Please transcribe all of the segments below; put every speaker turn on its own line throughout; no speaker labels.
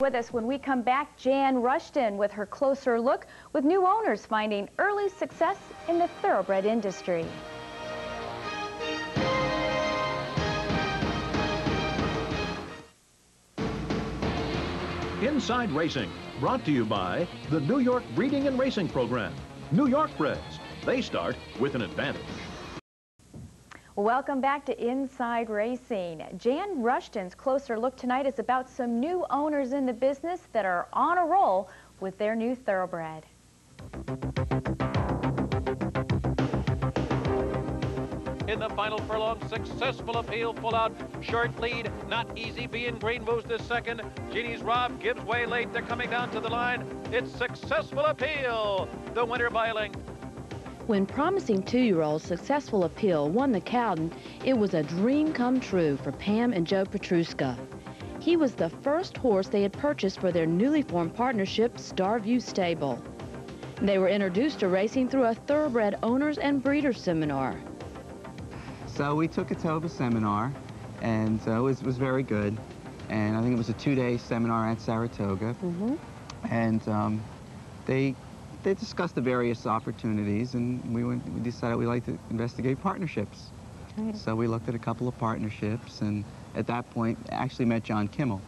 With us when we come back, Jan Rushton with her closer look with new owners finding early success in the thoroughbred industry.
Inside Racing, brought to you by the New York Breeding and Racing Program. New York breds, they start with an advantage.
Welcome back to Inside Racing. Jan Rushton's closer look tonight is about some new owners in the business that are on a roll with their new thoroughbred.
In the final furlong, Successful Appeal full out, short lead, not easy, being green moves to second. Genie's Rob gives way late, they're coming down to the line. It's Successful Appeal, the winner by a length.
When promising 2-year-old Successful Appeal won the Cowden, it was a dream come true for Pam and Joe Petruska. He was the first horse they had purchased for their newly formed partnership, Starview Stable. They were introduced to racing through a thoroughbred owners and breeders seminar.
So we took it to a seminar, and it was very good. And I think it was a 2-day seminar at Saratoga. And they discussed the various opportunities, and we decided we'd like to investigate partnerships. Right. So we looked at a couple of partnerships, and at that point, actually met John Kimmel.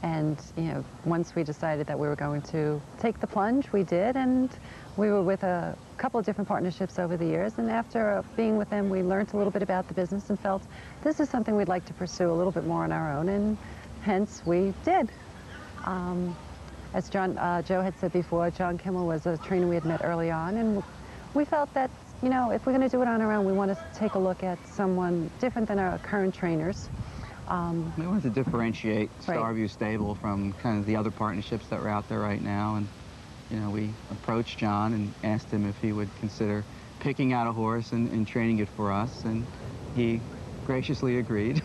And, you know, once we decided that we were going to take the plunge, we did, and we were with a couple of different partnerships over the years, and after being with them, we learned a little bit about the business and felt this is something we'd like to pursue a little bit more on our own, and hence we did. As Joe had said before, John Kimmel was a trainer we had met early on, and we felt that, you know, if we're going to do it on our own, we want to take a look at someone different than our current trainers.
We wanted to differentiate Starview Stable from kind of the other partnerships that are out there right now, and you know, we approached John and asked him if he would consider picking out a horse and training it for us, and he graciously agreed.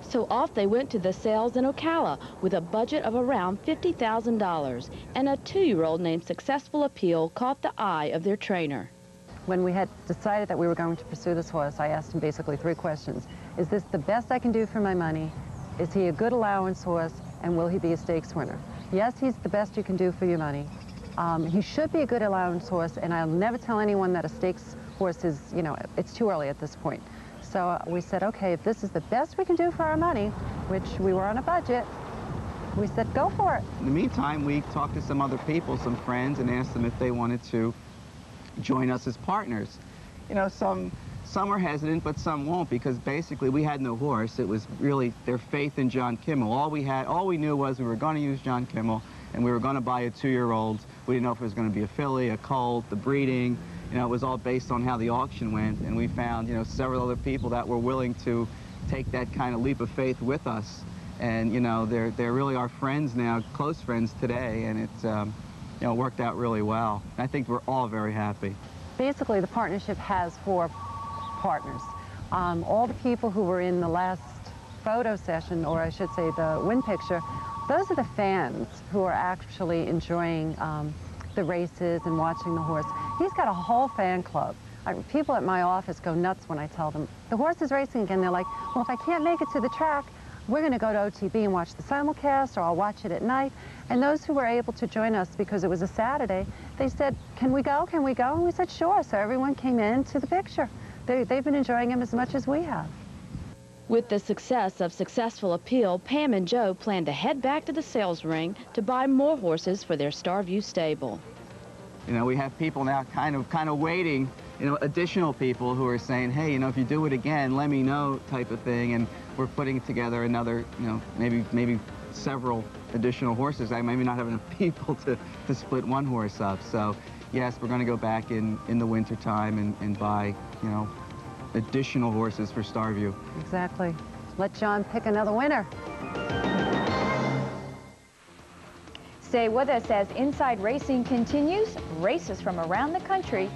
So off they went to the sales in Ocala with a budget of around $50,000, and a 2-year-old named Successful Appeal caught the eye of their trainer.
When we had decided that we were going to pursue this horse, I asked him basically 3 questions. Is this the best I can do for my money? Is he a good allowance horse? And will he be a stakes winner? Yes, he's the best you can do for your money. He should be a good allowance horse, and I'll never tell anyone that a stakes horse is, you know, it's too early at this point. So we said, okay, if this is the best we can do for our money, which we were on a budget, we said, go for it.
In the meantime, we talked to some other people, some friends, and asked them if they wanted to join us as partners. You know, some are hesitant, but some won't, because basically we had no horse. It was really their faith in John Kimmel. All we knew was we were going to use John Kimmel, and we were going to buy a 2-year-old. We didn't know if it was going to be a filly, a colt, the breeding. You know, it was all based on how the auction went, and we found, you know, several other people that were willing to take that kind of leap of faith with us. And, you know, they're really our friends now, close friends today, and it's, you know, worked out really well. I think we're all very happy.
Basically, the partnership has 4 partners. All the people who were in the last photo session, or I should say the win picture, those are the fans who are actually enjoying the races and watching the horse. He's got a whole fan club. People at my office go nuts when I tell them, the horse is racing again. They're like, well, if I can't make it to the track, we're going to go to OTB and watch the simulcast, or I'll watch it at night. And those who were able to join us, because it was a Saturday, they said, can we go? Can we go? And we said, sure. So everyone came in to the picture. They've been enjoying him as much as we have.
With the success of Successful Appeal, Pam and Joe plan to head back to the sales ring to buy more horses for their Starview stable.
You know, we have people now kind of waiting, you know, additional people who are saying, hey, you know, if you do it again, let me know, type of thing. And we're putting together another, you know, maybe several additional horses. I maybe not have enough people to split one horse up. So yes, we're going to go back in the winter time and buy, you know, additional horses for Starview.
Exactly. Let John pick another winner.
Stay with us as Inside Racing continues. Races from around the country